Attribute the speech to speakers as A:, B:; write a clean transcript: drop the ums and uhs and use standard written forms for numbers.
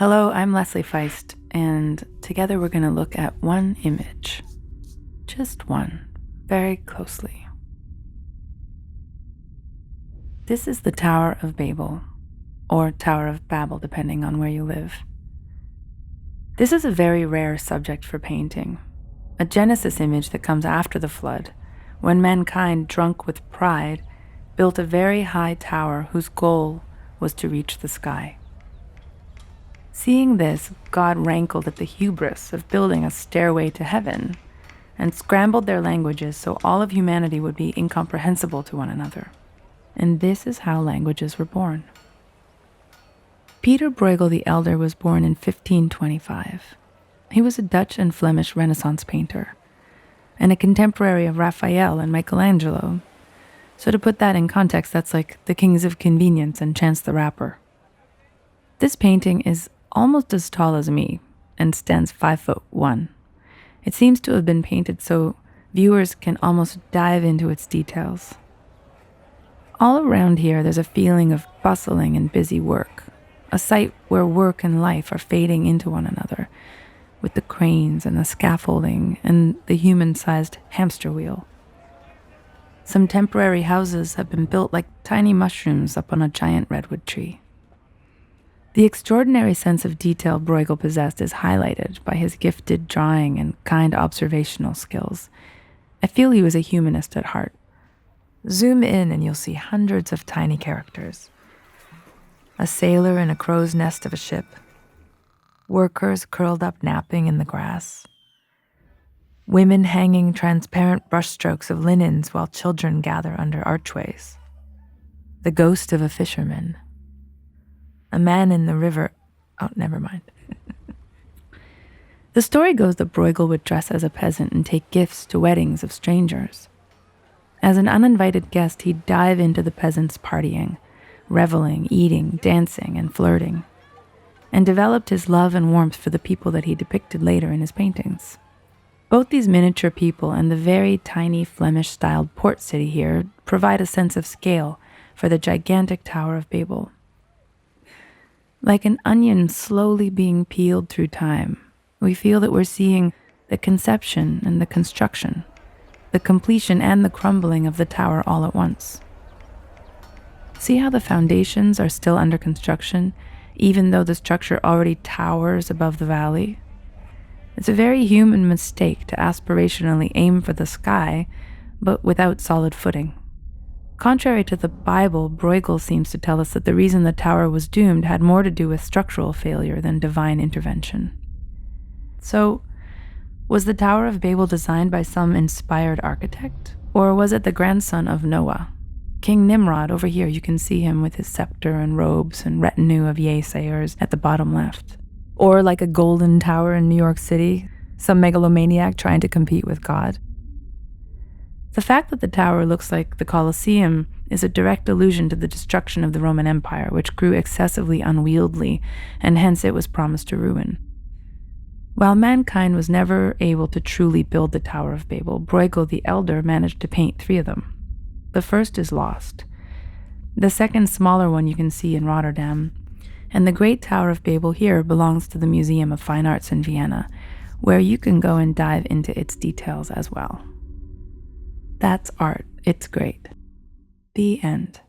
A: Hello, I'm Leslie Feist, and together we're going to look at one image. Just one, very closely. This is the Tower of Babel, or Tower of Babel, depending on where you live. This is a very rare subject for painting, a Genesis image that comes after the flood, when mankind, drunk with pride, built a very high tower whose goal was to reach the sky. Seeing this, God rankled at the hubris of building a stairway to heaven and scrambled their languages so all of humanity would be incomprehensible to one another. And this is how languages were born. Peter Bruegel the Elder was born in 1525. He was a Dutch and Flemish Renaissance painter, and a contemporary of Raphael and Michelangelo. So to put that in context, that's like the Kings of Convenience and Chance the Rapper. This painting is almost as tall as me and stands 5'1". It seems to have been painted so viewers can almost dive into its details. All around here, there's a feeling of bustling and busy work, a site where work and life are fading into one another, with the cranes and the scaffolding and the human-sized hamster wheel. Some temporary houses have been built like tiny mushrooms up on a giant redwood tree. The extraordinary sense of detail Bruegel possessed is highlighted by his gifted drawing and kind observational skills. I feel he was a humanist at heart. Zoom in and you'll see hundreds of tiny characters. A sailor in a crow's nest of a ship. Workers curled up napping in the grass. Women hanging transparent brushstrokes of linens while children gather under archways. The ghost of a fisherman. A man in the river. Oh, never mind. The story goes that Bruegel would dress as a peasant and take gifts to weddings of strangers. As an uninvited guest, he'd dive into the peasants' partying, reveling, eating, dancing, and flirting, and developed his love and warmth for the people that he depicted later in his paintings. Both these miniature people and the very tiny Flemish-styled port city here provide a sense of scale for the gigantic Tower of Babel. Like an onion slowly being peeled through time, we feel that we're seeing the conception and the construction, the completion and the crumbling of the tower all at once. See how the foundations are still under construction, even though the structure already towers above the valley? It's a very human mistake to aspirationally aim for the sky, but without solid footing. Contrary to the Bible, Bruegel seems to tell us that the reason the tower was doomed had more to do with structural failure than divine intervention. So, was the Tower of Babel designed by some inspired architect? Or was it the grandson of Noah? King Nimrod, over here, you can see him with his scepter and robes and retinue of yay-sayers at the bottom left. Or like a golden tower in New York City, some megalomaniac trying to compete with God. The fact that the tower looks like the Colosseum is a direct allusion to the destruction of the Roman Empire, which grew excessively unwieldy, and hence it was promised to ruin. While mankind was never able to truly build the Tower of Babel, Bruegel the Elder managed to paint 3 of them. The first is lost. The second smaller one you can see in Rotterdam, and the Great Tower of Babel here belongs to the Museum of Fine Arts in Vienna, where you can go and dive into its details as well. That's art. It's great. The end.